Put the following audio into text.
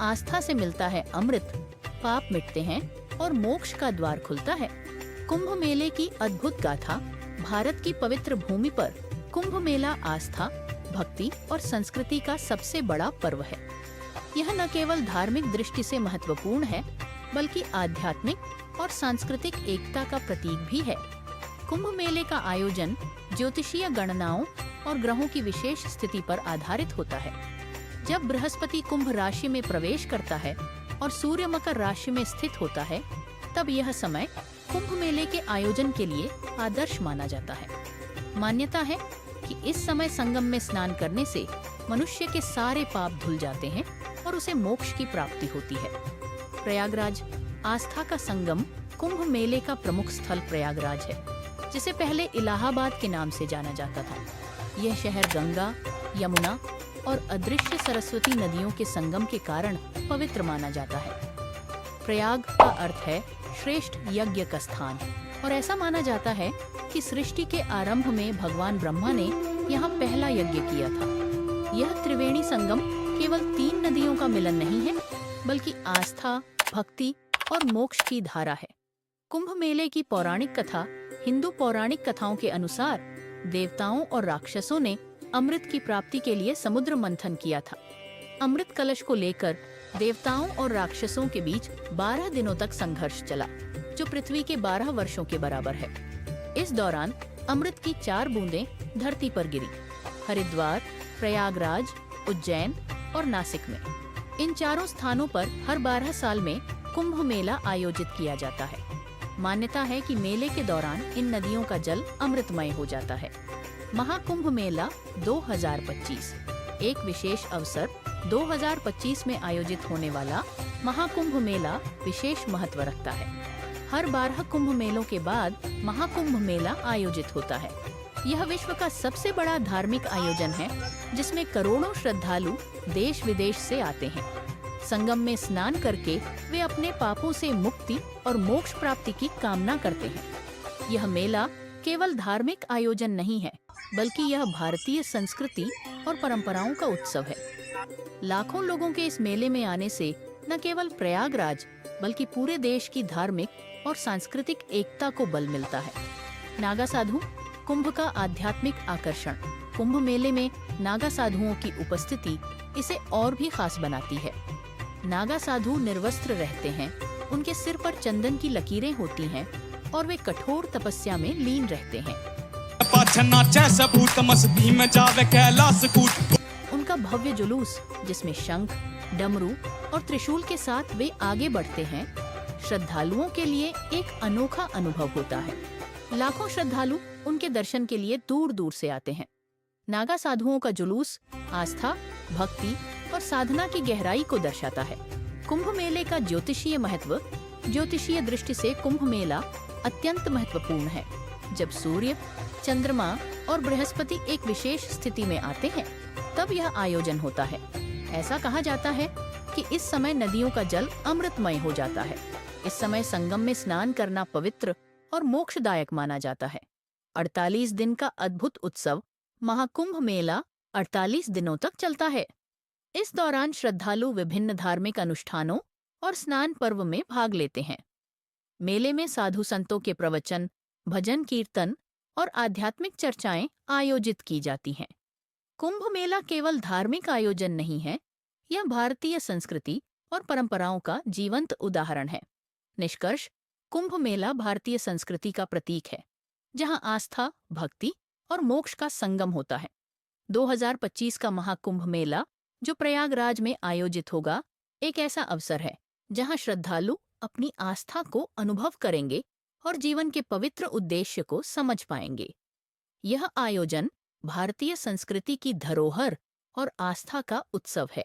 आस्था से मिलता है अमृत, पाप मिटते हैं और मोक्ष का द्वार खुलता है। कुंभ मेले की अद्भुत गाथा। भारत की पवित्र भूमि पर कुंभ मेला आस्था, भक्ति और संस्कृति का सबसे बड़ा पर्व है। यह न केवल धार्मिक दृष्टि से महत्वपूर्ण है, बल्कि आध्यात्मिक और सांस्कृतिक एकता का प्रतीक भी है। कुंभ मेले का आयोजन ज्योतिषीय गणनाओं और ग्रहों की विशेष स्थिति पर आधारित होता है। जब बृहस्पति कुंभ राशि में प्रवेश करता है और सूर्य मकर राशि में स्थित होता है, तब यह समय कुंभ मेले के आयोजन के लिए आदर्श माना जाता है। मान्यता है कि इस समय संगम में स्नान करने से मनुष्य के सारे पाप धुल जाते हैं और उसे मोक्ष की प्राप्ति होती है। प्रयागराज, आस्था का संगम। कुंभ मेले का प्रमुख स्थल प्रयागराज है, जिसे पहले इलाहाबाद के नाम से जाना जाता था। यह शहर गंगा, यमुना और अदृश्य सरस्वती नदियों के संगम के कारण पवित्र माना जाता है। प्रयाग का अर्थ है श्रेष्ठ यज्ञ का स्थान, और ऐसा माना जाता है कि सृष्टि के आरंभ में भगवान ब्रह्मा ने यहाँ पहला यज्ञ किया था। यह त्रिवेणी संगम केवल 3 नदियों का मिलन नहीं है, बल्कि आस्था, भक्ति और मोक्ष की धारा है। कुंभ मेले की पौराणिक कथा। हिंदू पौराणिक कथाओं के अनुसार देवताओं और राक्षसों ने अमृत की प्राप्ति के लिए समुद्र मंथन किया था। अमृत कलश को लेकर देवताओं और राक्षसों के बीच 12 दिनों तक संघर्ष चला, जो पृथ्वी के 12 वर्षों के बराबर है। इस दौरान अमृत की 4 बूंदें धरती पर गिरी, हरिद्वार, प्रयागराज, उज्जैन और नासिक में। इन चारों स्थानों पर हर 12 साल में कुंभ मेला आयोजित किया जाता है। मान्यता है कि मेले के दौरान इन नदियों का जल अमृतमय हो जाता है। महाकुंभ मेला 2025। एक विशेष अवसर। 2025 में आयोजित होने वाला महाकुंभ मेला विशेष महत्व रखता है। हर 12 कुंभ मेलों के बाद महाकुंभ मेला आयोजित होता है। यह विश्व का सबसे बड़ा धार्मिक आयोजन है, जिसमें करोड़ों श्रद्धालु देश विदेश से आते हैं। संगम में स्नान करके वे अपने पापों से मुक्ति और मोक्ष प्राप्ति की कामना करते हैं। यह मेला केवल धार्मिक आयोजन नहीं है, बल्कि यह भारतीय संस्कृति और परंपराओं का उत्सव है। लाखों लोगों के इस मेले में आने से न केवल प्रयागराज, बल्कि पूरे देश की धार्मिक और सांस्कृतिक एकता को बल मिलता है। नागा साधु, कुंभ का आध्यात्मिक आकर्षण। कुंभ मेले में नागा साधुओं की उपस्थिति इसे और भी खास बनाती है। नागा साधु निर्वस्त्र रहते हैं, उनके सिर पर चंदन की लकीरें होती हैं और वे कठोर तपस्या में लीन रहते हैं। उनका भव्य जुलूस, जिसमें शंख, डमरू और त्रिशूल के साथ वे आगे बढ़ते हैं, श्रद्धालुओं के लिए एक अनोखा अनुभव होता है। लाखों श्रद्धालु उनके दर्शन के लिए दूर दूर से आते हैं। नागा साधुओं का जुलूस आस्था, भक्ति और साधना की गहराई को दर्शाता है। कुंभ मेले का ज्योतिषीय महत्व। ज्योतिषीय दृष्टि से कुंभ मेला अत्यंत महत्वपूर्ण है। जब सूर्य, चंद्रमा और बृहस्पति एक विशेष स्थिति में आते हैं, तब यह आयोजन होता है। ऐसा कहा जाता है कि इस समय नदियों का जल अमृतमय हो जाता है। इस समय संगम में स्नान करना पवित्र और मोक्षदायक माना जाता है। 48 दिन का अद्भुत उत्सव महाकुंभ मेला 48 दिनों तक चलता है। इस दौरान श्रद्धालु विभिन्न धार्मिक अनुष्ठानों और स्नान पर्व में भाग लेते हैं। मेले में साधु संतों के प्रवचन, भजन कीर्तन और आध्यात्मिक चर्चाएं आयोजित की जाती हैं। कुंभ मेला केवल धार्मिक आयोजन नहीं है, यह भारतीय संस्कृति और परंपराओं का जीवंत उदाहरण है। निष्कर्ष, कुंभ मेला भारतीय संस्कृति का प्रतीक है, जहां आस्था, भक्ति और मोक्ष का संगम होता है। 2025 का महाकुंभ मेला, जो प्रयागराज में आयोजित होगा, एक ऐसा अवसर है जहां श्रद्धालु अपनी आस्था को अनुभव करेंगे और जीवन के पवित्र उद्देश्य को समझ पाएंगे। यह आयोजन भारतीय संस्कृति की धरोहर और आस्था का उत्सव है।